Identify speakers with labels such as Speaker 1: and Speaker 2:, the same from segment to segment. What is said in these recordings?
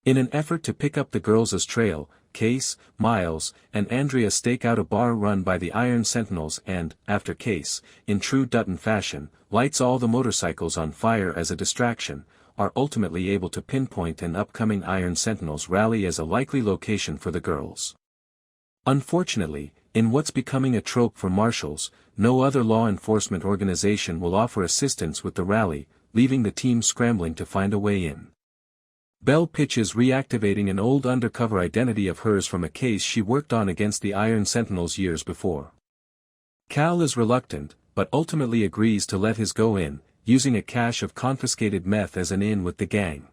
Speaker 1: In an effort to pick up the girls' trail, Kayce, Miles, and Andrea stake out a bar run by the Iron Sentinels and, after Kayce, in true Dutton fashion, lights all the motorcycles on fire as a distraction, are ultimately able to pinpoint an upcoming Iron Sentinels rally as a likely location for the girls. Unfortunately, in what's becoming a trope for Marshals, no other law enforcement organization will offer assistance with the rally, leaving the team scrambling to find a way in. Belle pitches reactivating an old undercover identity of hers from a case she worked on against the Iron Sentinels years before. Cal is reluctant, but ultimately agrees to let his go in, using a cache of confiscated meth as an in with the gang.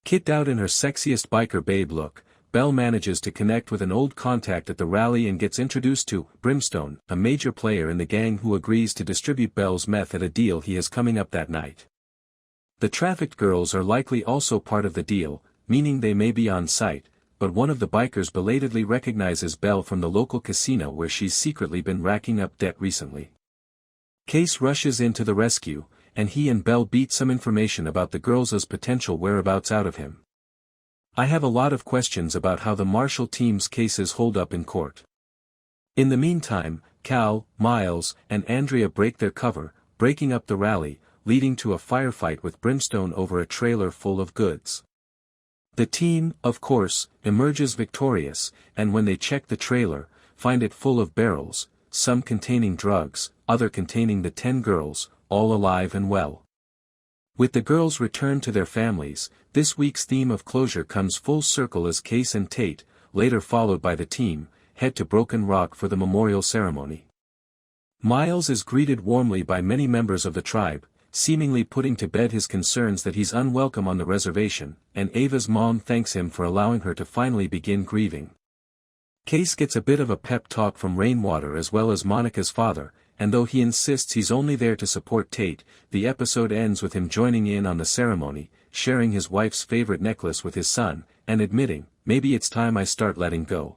Speaker 1: Kitted out in her sexiest biker babe look, Belle manages to connect with an old contact at the rally and gets introduced to Brimstone, a major player in the gang who agrees to distribute Belle's meth at a deal he has coming up that night. The trafficked girls are likely also part of the deal, meaning they may be on site, but one of the bikers belatedly recognizes Belle from the local casino where she's secretly been racking up debt recently. Kayce rushes in to the rescue, and he and Belle beat some information about the girls' potential whereabouts out of him. I have a lot of questions about how the Marshal team's cases hold up in court. In the meantime, Cal, Miles, and Andrea break their cover, breaking up the rally, leading to a firefight with Brimstone over a trailer full of goods. The team, of course, emerges victorious, and when they check the trailer, find it full of barrels, some containing drugs, other containing the 10 girls, all alive and well. With the girls returned to their families, this week's theme of closure comes full circle as Kayce and Tate, later followed by the team, head to Broken Rock for the memorial ceremony. Miles is greeted warmly by many members of the tribe, seemingly putting to bed his concerns that he's unwelcome on the reservation, and Ava's mom thanks him for allowing her to finally begin grieving. Kayce gets a bit of a pep talk from Rainwater as well as Monica's father, and though he insists he's only there to support Tate, the episode ends with him joining in on the ceremony, sharing his wife's favorite necklace with his son, and admitting, "Maybe it's time I start letting go."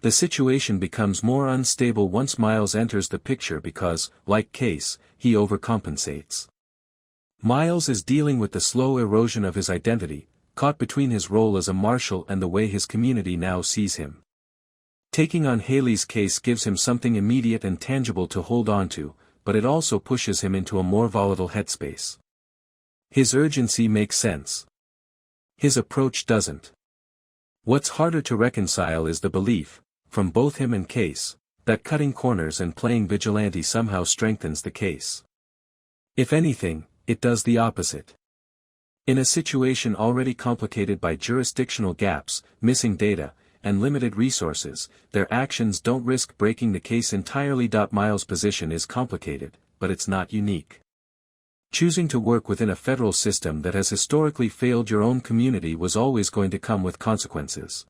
Speaker 1: The situation becomes more unstable once Miles enters the picture because, like Kayce, he overcompensates. Miles is dealing with the slow erosion of his identity, caught between his role as a marshal and the way his community now sees him. Taking on Haley's case gives him something immediate and tangible to hold on to, but it also pushes him into a more volatile headspace. His urgency makes sense. His approach doesn't. What's harder to reconcile is the belief, from both him and Kayce, that cutting corners and playing vigilante somehow strengthens the case. If anything, it does the opposite. In a situation already complicated by jurisdictional gaps, missing data, and limited resources, their actions don't risk breaking the case entirely. Miles' position is complicated, but it's not unique. Choosing to work within a federal system that has historically failed your own community was always going to come with consequences.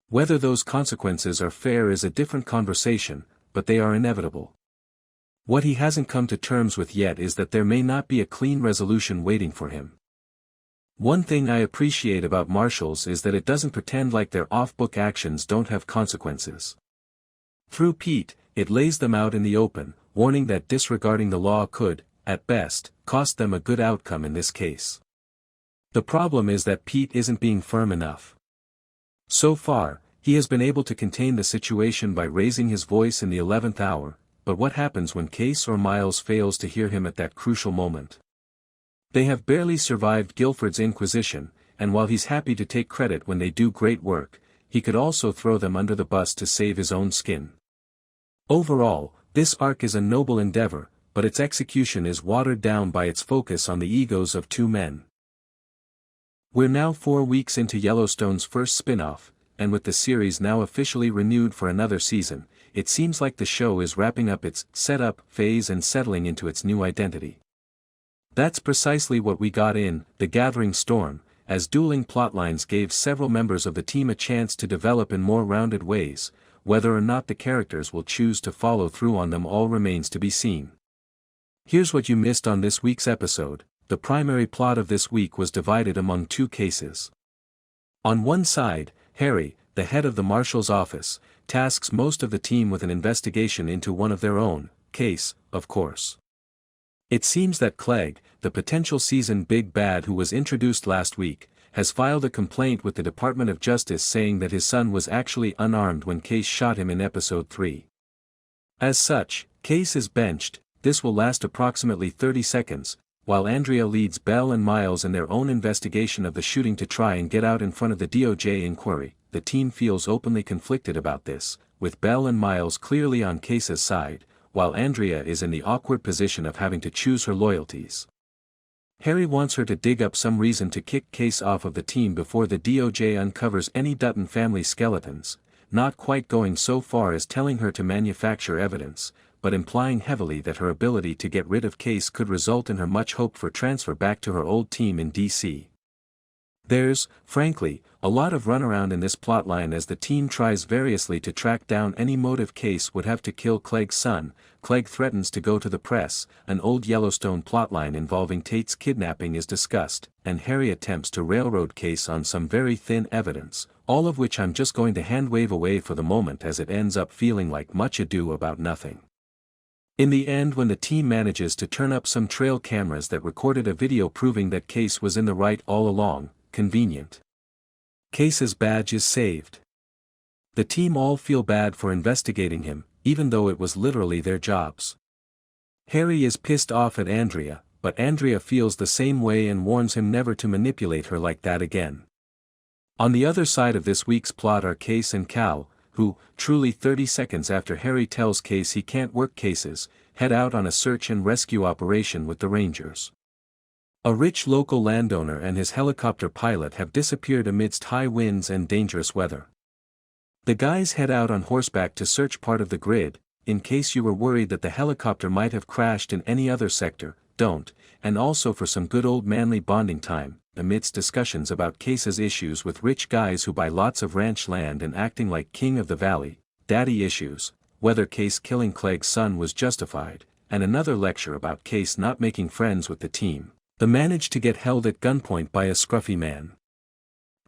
Speaker 1: Whether those consequences are fair is a different conversation, but they are inevitable. What he hasn't come to terms with yet is that there may not be a clean resolution waiting for him. One thing I appreciate about Marshals is that it doesn't pretend like their off-book actions don't have consequences. Through Pete, it lays them out in the open, warning that disregarding the law could, at best, cost them a good outcome in this case. The problem is that Pete isn't being firm enough. So far, he has been able to contain the situation by raising his voice in the 11th hour, but what happens when Kayce or Miles fails to hear him at that crucial moment? They have barely survived Guilford's Inquisition, and while he's happy to take credit when they do great work, he could also throw them under the bus to save his own skin. Overall, this arc is a noble endeavor, but its execution is watered down by its focus on the egos of two men. We're now 4 weeks into Yellowstone's first spinoff, and with the series now officially renewed for another season, it seems like the show is wrapping up its setup phase and settling into its new identity. That's precisely what we got in The Gathering Storm, as dueling plotlines gave several members of the team a chance to develop in more rounded ways. Whether or not the characters will choose to follow through on them all remains to be seen. Here's what you missed on this week's episode. The primary plot of this week was divided among two cases. On one side, Harry, the head of the Marshal's office, tasks most of the team with an investigation into one of their own, Kayce, of course. It seems that Clegg, the potential season big bad who was introduced last week, has filed a complaint with the Department of Justice saying that his son was actually unarmed when Kayce shot him in episode 3. As such, Kayce is benched. This will last approximately 30 seconds, while Andrea leads Belle and Miles in their own investigation of the shooting to try and get out in front of the DOJ inquiry. The team feels openly conflicted about this, with Belle and Miles clearly on Kayce's side, while Andrea is in the awkward position of having to choose her loyalties. Harry wants her to dig up some reason to kick Kayce off of the team before the DOJ uncovers any Dutton family skeletons, not quite going so far as telling her to manufacture evidence, but implying heavily that her ability to get rid of Kayce could result in her much hoped-for transfer back to her old team in DC. There's, frankly, a lot of runaround in this plotline as the team tries variously to track down any motive Kayce would have to kill Clegg's son. Clegg threatens to go to the press, an old Yellowstone plotline involving Tate's kidnapping is discussed, and Harry attempts to railroad Kayce on some very thin evidence, all of which I'm just going to hand-wave away for the moment as it ends up feeling like much ado about nothing. In the end, when the team manages to turn up some trail cameras that recorded a video proving that Kayce was in the right all along, convenient. Kayce's badge is saved. The team all feel bad for investigating him, even though it was literally their jobs. Harry is pissed off at Andrea, but Andrea feels the same way and warns him never to manipulate her like that again. On the other side of this week's plot are Kayce and Cal, who, truly 30 seconds after Harry tells Kayce he can't work cases, head out on a search and rescue operation with the Rangers. A rich local landowner and his helicopter pilot have disappeared amidst high winds and dangerous weather. The guys head out on horseback to search part of the grid. In case you were worried that the helicopter might have crashed in any other sector, don't, and also for some good old manly bonding time, amidst discussions about Kayce's issues with rich guys who buy lots of ranch land and acting like king of the valley, daddy issues, whether Kayce killing Clegg's son was justified, and another lecture about Kayce not making friends with the team. They manage to get held at gunpoint by a scruffy man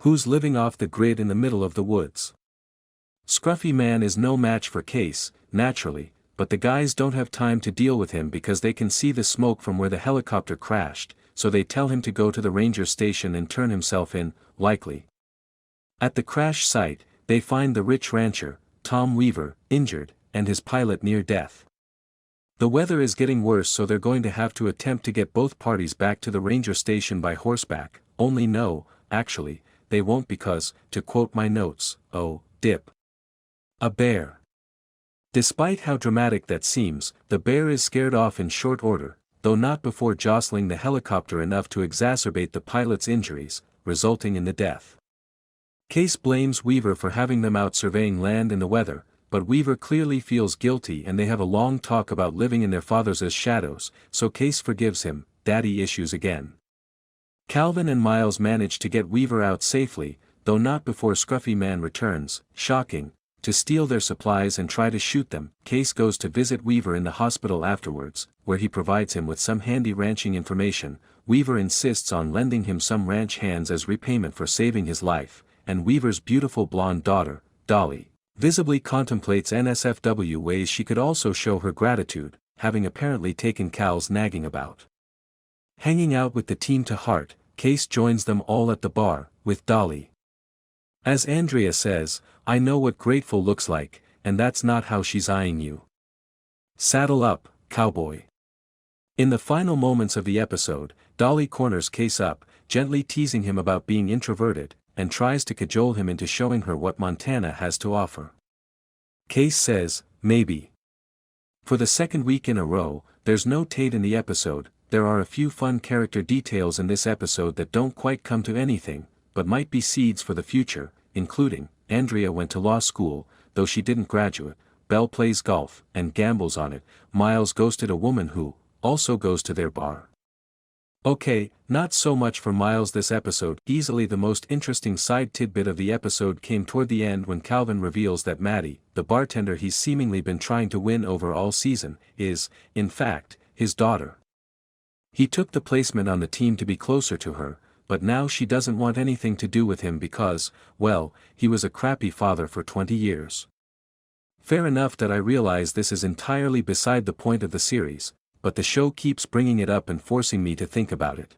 Speaker 1: who's living off the grid in the middle of the woods. Scruffy man is no match for Kayce, naturally, but the guys don't have time to deal with him because they can see the smoke from where the helicopter crashed, so they tell him to go to the ranger station and turn himself in, likely. At the crash site, they find the rich rancher, Tom Weaver, injured, and his pilot near death. The weather is getting worse, so they're going to have to attempt to get both parties back to the ranger station by horseback, only no, actually, they won't because, to quote my notes, oh, dip. A bear. Despite how dramatic that seems, the bear is scared off in short order, though not before jostling the helicopter enough to exacerbate the pilot's injuries, resulting in the death. Kayce blames Weaver for having them out surveying land in the weather, but Weaver clearly feels guilty and they have a long talk about living in their fathers as shadows, so Kayce forgives him. Daddy issues again. Calvin and Miles manage to get Weaver out safely, though not before Scruffy Man returns, shocking, to steal their supplies and try to shoot them. Kayce goes to visit Weaver in the hospital afterwards, where he provides him with some handy ranching information. Weaver insists on lending him some ranch hands as repayment for saving his life, and Weaver's beautiful blonde daughter, Dolly, visibly contemplates NSFW ways she could also show her gratitude, having apparently taken Cal's nagging about. Hanging out with the team to heart, Kayce joins them all at the bar, with Dolly. As Andrea says, I know what grateful looks like, and that's not how she's eyeing you. Saddle up, cowboy. In the final moments of the episode, Dolly corners Kayce up, gently teasing him about being introverted, and tries to cajole him into showing her what Montana has to offer. Kayce says, maybe. For the second week in a row, there's no Tate in the episode. There are a few fun character details in this episode that don't quite come to anything, but might be seeds for the future, including, Andrea went to law school, though she didn't graduate, Belle plays golf, and gambles on it, Miles ghosted a woman who, also goes to their bar. Okay, not so much for Miles this episode. Easily the most interesting side tidbit of the episode came toward the end when Calvin reveals that Maddie, the bartender he's seemingly been trying to win over all season, is, in fact, his daughter. He took the placement on the team to be closer to her, but now she doesn't want anything to do with him because, well, he was a crappy father for 20 years. Fair enough that I realize this is entirely beside the point of the series, but the show keeps bringing it up and forcing me to think about it.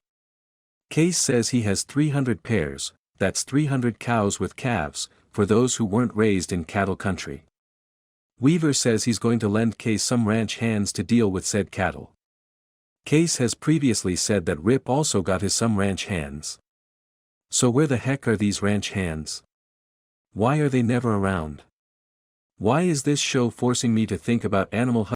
Speaker 1: Kayce says he has 300 pairs, that's 300 cows with calves, for those who weren't raised in cattle country. Weaver says he's going to lend Kayce some ranch hands to deal with said cattle. Kayce has previously said that Rip also got his some ranch hands. So where the heck are these ranch hands? Why are they never around? Why is this show forcing me to think about animal